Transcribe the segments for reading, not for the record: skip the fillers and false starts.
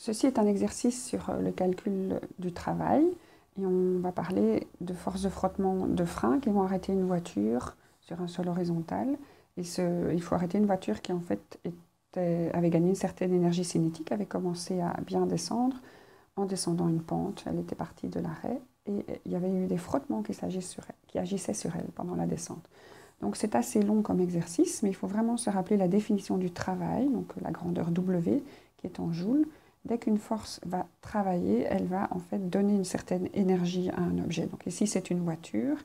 ceci est un exercice sur le calcul du travail et on va parler de forces de frottement de frein qui vont arrêter une voiture sur un sol horizontal. Et il faut arrêter une voiture qui en fait avait gagné une certaine énergie cinétique, avait commencé à bien descendre en descendant une pente. Elle était partie de l'arrêt et il y avait eu des frottements qui agissaient sur elle pendant la descente. Donc c'est assez long comme exercice, mais il faut vraiment se rappeler la définition du travail, donc la grandeur W qui est en joules. Dès qu'une force va travailler, elle va en fait donner une certaine énergie à un objet. Donc ici c'est une voiture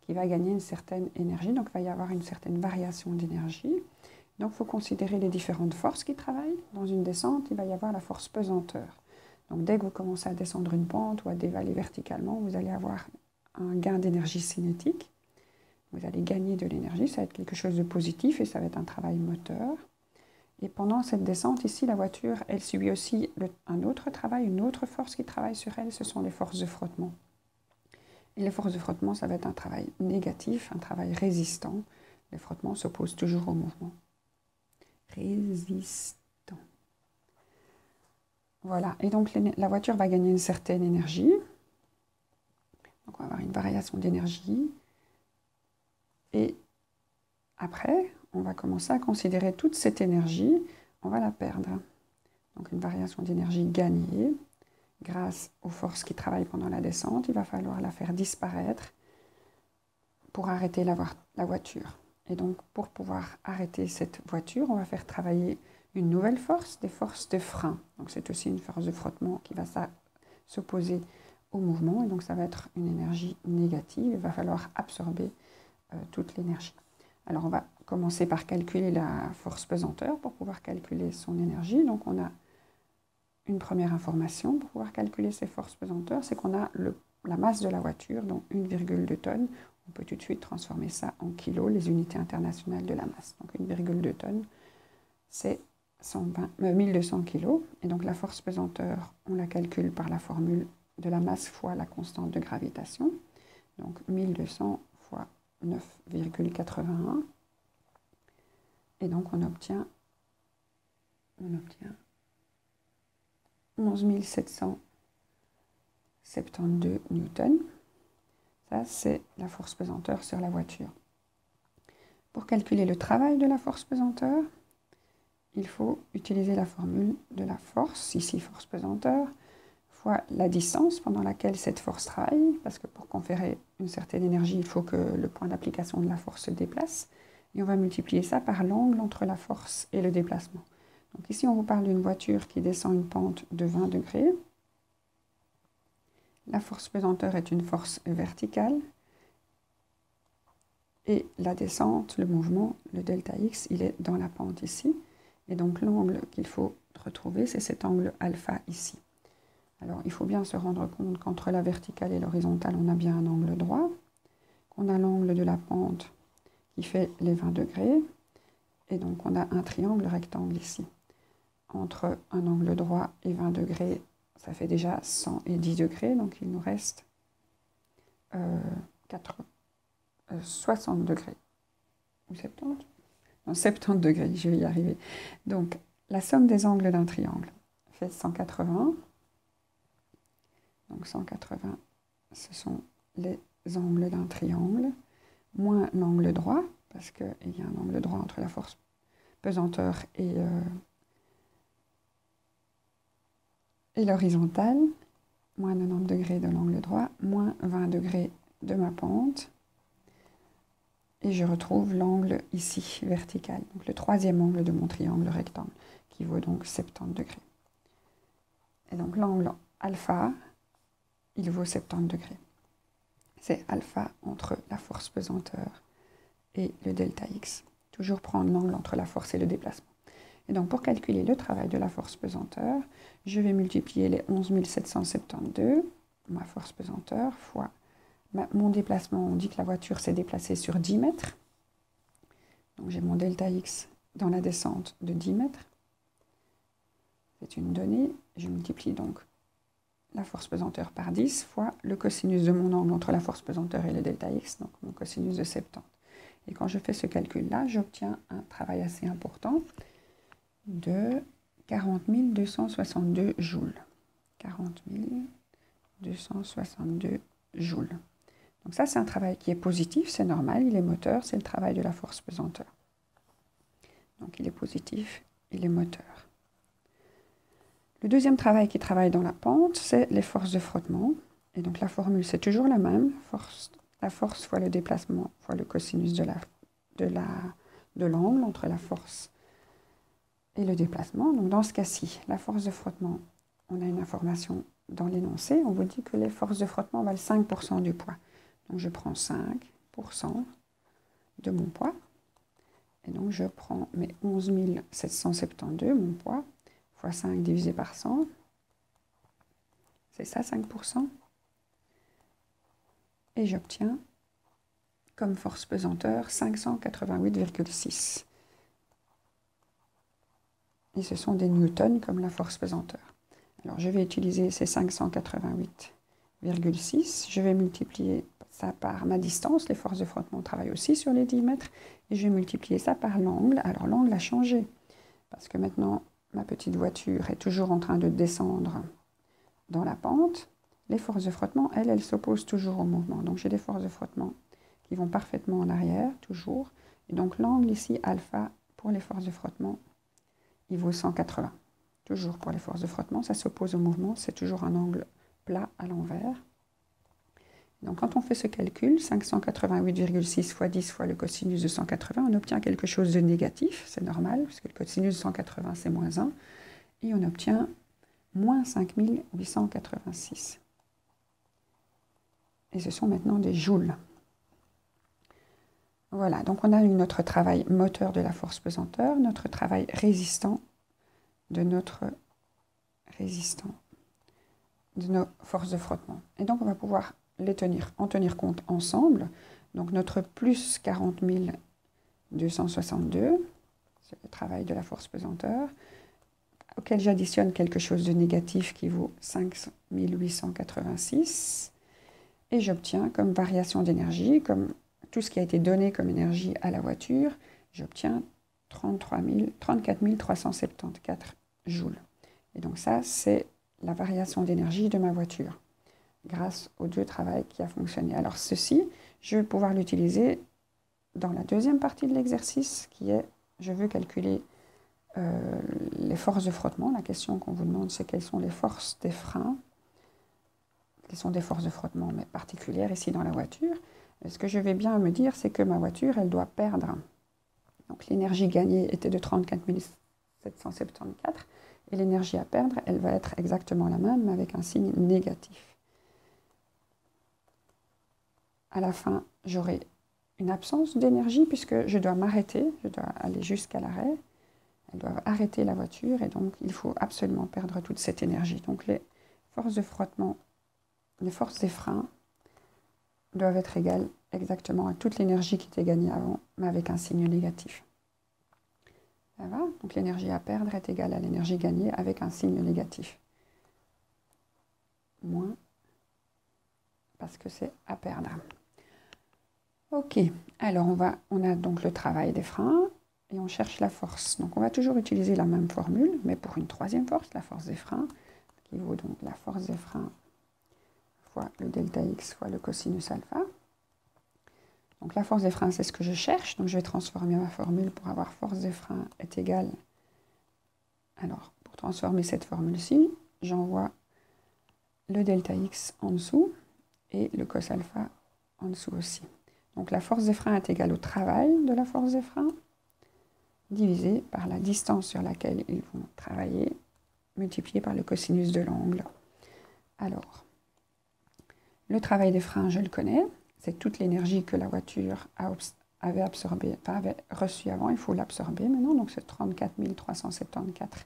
qui va gagner une certaine énergie, donc il va y avoir une certaine variation d'énergie. Donc il faut considérer les différentes forces qui travaillent. Dans une descente, il va y avoir la force pesanteur. Donc dès que vous commencez à descendre une pente ou à dévaler verticalement, vous allez avoir un gain d'énergie cinétique. Vous allez gagner de l'énergie, ça va être quelque chose de positif et ça va être un travail moteur. Et pendant cette descente, ici, la voiture, elle subit aussi un autre travail, une autre force qui travaille sur elle, ce sont les forces de frottement. Et les forces de frottement, ça va être un travail négatif, un travail résistant. Les frottements s'opposent toujours au mouvement. Résistant. Voilà, et donc la voiture va gagner une certaine énergie. Donc on va avoir une variation d'énergie. Et après, on va commencer à considérer toute cette énergie, on va la perdre. Donc une variation d'énergie gagnée grâce aux forces qui travaillent pendant la descente. Il va falloir la faire disparaître pour arrêter la voiture. Et donc pour pouvoir arrêter cette voiture, on va faire travailler une nouvelle force, des forces de frein. Donc c'est aussi une force de frottement qui va s'opposer au mouvement. Et donc ça va être une énergie négative. Il va falloir absorber toute l'énergie. Alors on va commencer par calculer la force pesanteur pour pouvoir calculer son énergie. Donc on a une première information pour pouvoir calculer ces forces pesanteurs, c'est qu'on a la masse de la voiture, donc 1,2 tonnes. On peut tout de suite transformer ça en kilos, les unités internationales de la masse. Donc 1,2 tonnes, c'est 1200 kilos. Et donc la force pesanteur, on la calcule par la formule de la masse fois la constante de gravitation. Donc 1200 fois 9,81. Et donc on obtient 11 772 newtons. Ça, c'est la force pesanteur sur la voiture. Pour calculer le travail de la force pesanteur, il faut utiliser la formule de la force, ici force pesanteur, fois la distance pendant laquelle cette force travaille, parce que pour conférer une certaine énergie, il faut que le point d'application de la force se déplace. Et on va multiplier ça par l'angle entre la force et le déplacement. Donc ici, on vous parle d'une voiture qui descend une pente de 20 degrés. La force pesanteur est une force verticale. Et la descente, le mouvement, le delta X, il est dans la pente ici. Et donc l'angle qu'il faut retrouver, c'est cet angle alpha ici. Alors il faut bien se rendre compte qu'entre la verticale et l'horizontale, on a bien un angle droit. Qu'on a l'angle de la pente qui fait les 20 degrés. Et donc on a un triangle rectangle ici. Entre un angle droit et 20 degrés, ça fait déjà 110 degrés, donc il nous reste 60 degrés. Ou 70 ? Non, 70 degrés, je vais y arriver. Donc la somme des angles d'un triangle fait 180. Donc 180, ce sont les angles d'un triangle, moins l'angle droit, parce qu'il y a un angle droit entre la force pesanteur et l'horizontale, moins 90 degrés de l'angle droit, moins 20 degrés de ma pente, et je retrouve l'angle ici, vertical, donc le troisième angle de mon triangle rectangle, qui vaut donc 70 degrés. Et donc l'angle alpha, il vaut 70 degrés. C'est alpha entre la force pesanteur et le delta X. Toujours prendre l'angle entre la force et le déplacement. Et donc pour calculer le travail de la force pesanteur, je vais multiplier les 11 772, ma force pesanteur, fois mon déplacement. On dit que la voiture s'est déplacée sur 10 mètres. Donc j'ai mon delta X dans la descente de 10 mètres. C'est une donnée. Je multiplie donc la force pesanteur par 10 fois le cosinus de mon angle entre la force pesanteur et le delta X, donc mon cosinus de 70. Et quand je fais ce calcul-là, j'obtiens un travail assez important de 40 262 joules. 40 262 joules. Donc ça, c'est un travail qui est positif, c'est normal, il est moteur, c'est le travail de la force pesanteur. Donc il est positif, il est moteur. Le deuxième travail qui travaille dans la pente, c'est les forces de frottement. Et donc la formule, c'est toujours la même, la force fois le déplacement fois le cosinus de l'angle entre la force et le déplacement. Donc dans ce cas-ci, la force de frottement, on a une information dans l'énoncé, on vous dit que les forces de frottement valent 5% du poids. Donc je prends 5% de mon poids, et donc je prends mes 11 772, mon poids, fois 5 divisé par 100, c'est ça 5%, et j'obtiens comme force pesanteur 588,6. Et ce sont des newtons comme la force pesanteur. Alors je vais utiliser ces 588,6, je vais multiplier ça par ma distance, les forces de frottement travaillent aussi sur les 10 mètres, et je vais multiplier ça par l'angle. Alors l'angle a changé, parce que maintenant ma petite voiture est toujours en train de descendre dans la pente. Les forces de frottement, elles s'opposent toujours au mouvement. Donc j'ai des forces de frottement qui vont parfaitement en arrière, toujours. Et donc l'angle ici, alpha, pour les forces de frottement, il vaut 180. Toujours pour les forces de frottement, ça s'oppose au mouvement, c'est toujours un angle plat à l'envers. Donc quand on fait ce calcul, 588,6 fois 10 fois le cosinus de 180, on obtient quelque chose de négatif, c'est normal, puisque le cosinus de 180 c'est moins 1, et on obtient moins 5886. Et ce sont maintenant des joules. Voilà, donc on a eu notre travail moteur de la force pesanteur, notre travail résistant de nos forces de frottement. Et donc on va pouvoir en tenir compte ensemble. Donc notre plus 40 262, c'est le travail de la force pesanteur, auquel j'additionne quelque chose de négatif qui vaut 5886, et j'obtiens comme variation d'énergie, comme tout ce qui a été donné comme énergie à la voiture, j'obtiens 34 374 joules. Et donc ça, c'est la variation d'énergie de ma voiture, grâce aux deux travails qui a fonctionné. Alors ceci, je vais pouvoir l'utiliser dans la deuxième partie de l'exercice, qui est, je veux calculer les forces de frottement. La question qu'on vous demande, c'est quelles sont les forces des freins, quelles sont des forces de frottement, mais particulières ici dans la voiture. Et ce que je vais bien me dire, c'est que ma voiture, elle doit perdre. Donc l'énergie gagnée était de 34 774, et l'énergie à perdre, elle va être exactement la même, mais avec un signe négatif. À la fin, j'aurai une absence d'énergie, puisque je dois m'arrêter, je dois aller jusqu'à l'arrêt. Elles doivent arrêter la voiture, et donc il faut absolument perdre toute cette énergie. Donc les forces de frottement, les forces des freins doivent être égales exactement à toute l'énergie qui était gagnée avant, mais avec un signe négatif. Ça va? Donc l'énergie à perdre est égale à l'énergie gagnée avec un signe négatif. Moins, parce que c'est à perdre. Ok, alors on a donc le travail des freins, et on cherche la force. Donc on va toujours utiliser la même formule, mais pour une troisième force, la force des freins, qui vaut donc la force des freins fois le delta x fois le cosinus alpha. Donc la force des freins, c'est ce que je cherche, donc je vais transformer ma formule pour avoir force des freins est égale. Alors, pour transformer cette formule-ci, j'envoie le delta x en dessous et le cos alpha en dessous aussi. Donc la force des freins est égale au travail de la force des freins, divisé par la distance sur laquelle ils vont travailler, multiplié par le cosinus de l'angle. Alors, le travail des freins, je le connais, c'est toute l'énergie que la voiture avait absorbée, enfin avait reçue avant, il faut l'absorber maintenant, donc c'est 34 374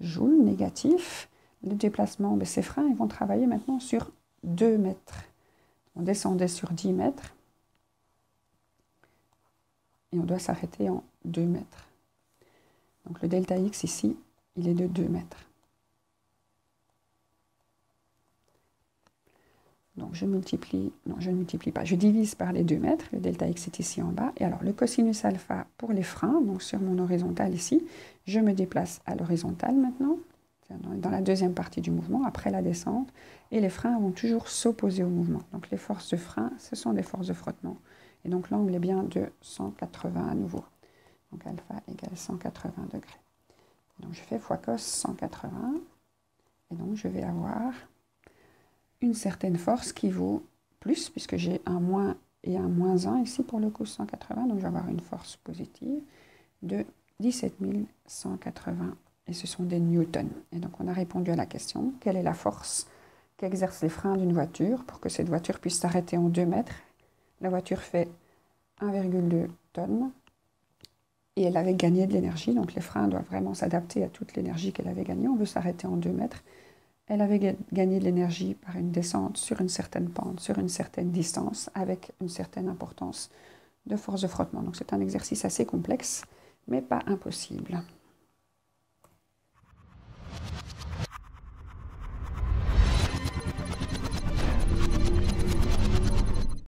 joules négatifs. Le déplacement, ces freins, ils vont travailler maintenant sur 2 mètres. On descendait sur 10 mètres, et on doit s'arrêter en 2 mètres. Donc le delta x ici, il est de 2 mètres. Donc je multiplie, non je ne multiplie pas, je divise par les 2 mètres, le delta x est ici en bas. Et alors le cosinus alpha pour les freins, donc sur mon horizontale ici, je me déplace à l'horizontale maintenant, dans la deuxième partie du mouvement, après la descente. Et les freins vont toujours s'opposer au mouvement. Donc les forces de frein, ce sont des forces de frottement. Et donc l'angle est bien de 180 à nouveau. Donc alpha égale 180 degrés. Donc je fais fois cos 180. Et donc je vais avoir une certaine force qui vaut plus, puisque j'ai un moins et un moins 1 ici pour le cos 180. Donc je vais avoir une force positive de 17 180. Et ce sont des newtons. Et donc on a répondu à la question, quelle est la force qu'exercent les freins d'une voiture pour que cette voiture puisse s'arrêter en 2 mètres. La voiture fait 1,2 tonnes et elle avait gagné de l'énergie. Donc les freins doivent vraiment s'adapter à toute l'énergie qu'elle avait gagnée. On veut s'arrêter en 2 mètres. Elle avait gagné de l'énergie par une descente sur une certaine pente, sur une certaine distance, avec une certaine importance de force de frottement. Donc c'est un exercice assez complexe, mais pas impossible.